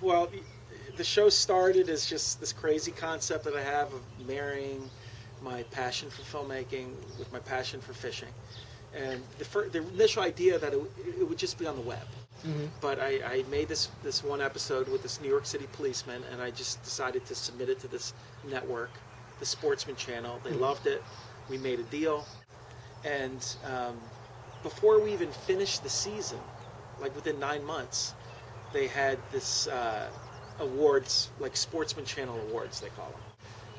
Well, the show started as just this crazy concept that I have of marrying my passion for filmmaking with my passion for fishing. And the initial idea that it would just be on the web. Mm-hmm. But I made this one episode with this New York City policeman, and I just decided to submit it to this network, the Sportsman Channel. They loved it. We made a deal. And before we even finished the season, like within 9 months, they had this awards, like Sportsman Channel Awards, they call them,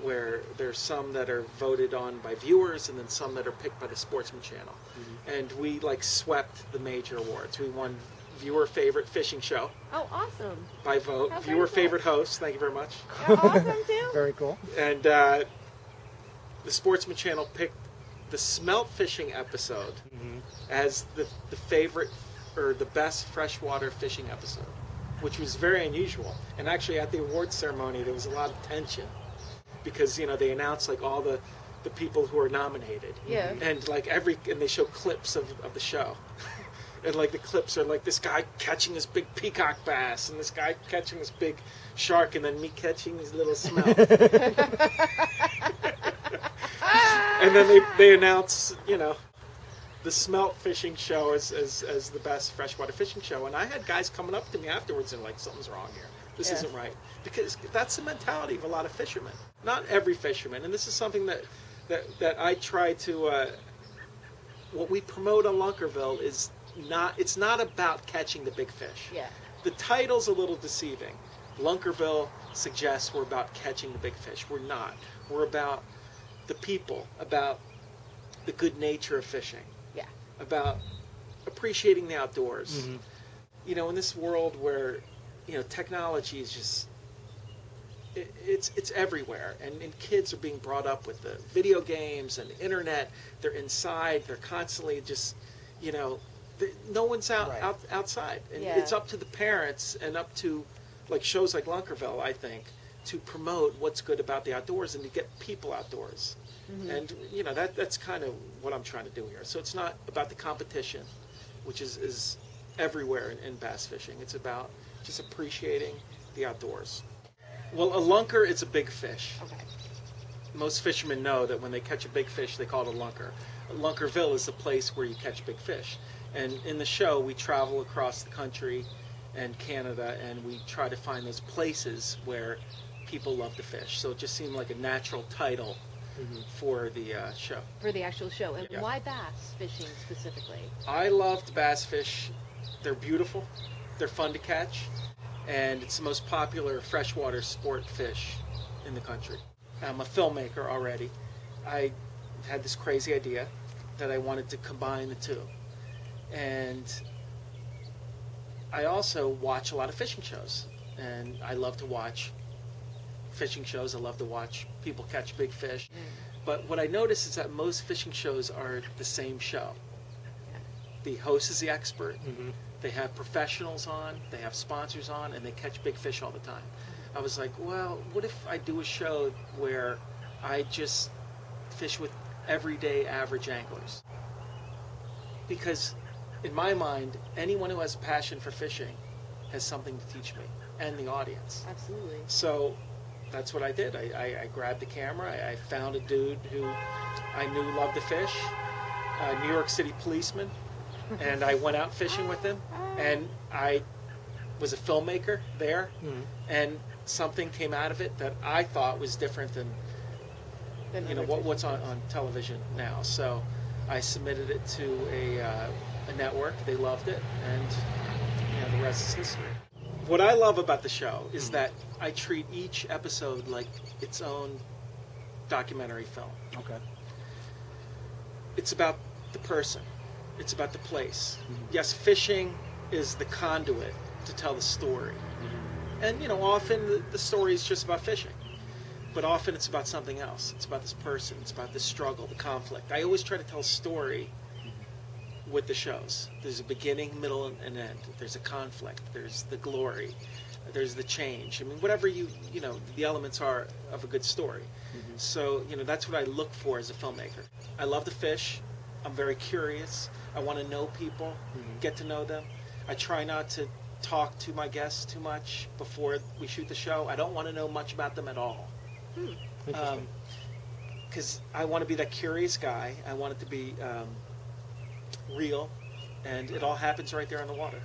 where there's some that are voted on by viewers and then some that are picked by the Sportsman Channel. Mm-hmm. And we like swept the major awards. We won viewer favorite fishing show. Oh, awesome. By vote. How viewer cool. Favorite host. Thank you very much. Oh, awesome too. Very cool. And the Sportsman Channel picked the smelt fishing episode as the favorite or the best freshwater fishing episode, which was very unusual. And actually at the awards ceremony there was a lot of tension because, you know, they announced like all the people who are nominated. Yeah. And like and they show clips of the show. And like the clips are like this guy catching this big peacock bass and this guy catching this big shark and then me catching these little smelt. And then they announce, you know, the smelt fishing show as the best freshwater fishing show. And I had guys coming up to me afterwards and like, something's wrong here. This isn't right. Because that's the mentality of a lot of fishermen. Not every fisherman. And this is something that I try to, what we promote on Lunkerville is it's not about catching the big fish. Yeah. The title's a little deceiving. Lunkerville suggests we're about catching the big fish. We're not. We're about the people, about the good nature of fishing. Yeah. About appreciating the outdoors. Mm-hmm. You know, in this world where, you know, technology is just, it's everywhere. And kids are being brought up with the video games and the internet. They're inside. They're constantly just, you know, no one's outside. And it's up to the parents and up to like shows like Lunkerville, I think, to promote what's good about the outdoors and to get people outdoors. Mm-hmm. And, you know, that's kind of what I'm trying to do here. So it's not about the competition, which is everywhere in bass fishing. It's about just appreciating the outdoors. Well, a lunker is a big fish. Okay. Most fishermen know that when they catch a big fish, they call it a lunker. Lunkerville is the place where you catch big fish. And in the show, we travel across the country and Canada, and we try to find those places where people love to fish. So it just seemed like a natural title for the show. For the actual show. And why bass fishing specifically? I loved bass fish. They're beautiful. They're fun to catch. And it's the most popular freshwater sport fish in the country. I'm a filmmaker already. I had this crazy idea that I wanted to combine the two. And I also watch a lot of fishing shows. And I love to watch fishing shows. I love to watch people catch big fish. But what I notice is that most fishing shows are the same show. The host is the expert. Mm-hmm. They have professionals on, they have sponsors on, and they catch big fish all the time. I was like, well, what if I do a show where I just fish with everyday average anglers? Because in my mind, anyone who has a passion for fishing has something to teach me and the audience. Absolutely. So that's what I did. I grabbed the camera. I found a dude who I knew loved to fish, a New York City policeman, and I went out fishing with him. And I was a filmmaker there, and something came out of it that I thought was different than you know what's on television now. So I submitted it to a network. They loved it, and you know, the rest is history. What I love about the show is that I treat each episode like its own documentary film. Okay. It's about the person. It's about the place. Yes, fishing is the conduit to tell the story. And, you know, often the story is just about fishing. But often it's about something else. It's about this person. It's about the struggle, the conflict. I always try to tell a story with the shows. There's a beginning, middle, and end. There's a conflict. There's the glory. There's the change. I mean, whatever you know, the elements are of a good story. So, you know, that's what I look for as a filmmaker. I love to fish. I'm very curious. I want to know people, get to know them. I try not to talk to my guests too much before we shoot the show. I don't want to know much about them at all. Interesting. Because I want to be that curious guy. I want it to be real, and it all happens right there on the water.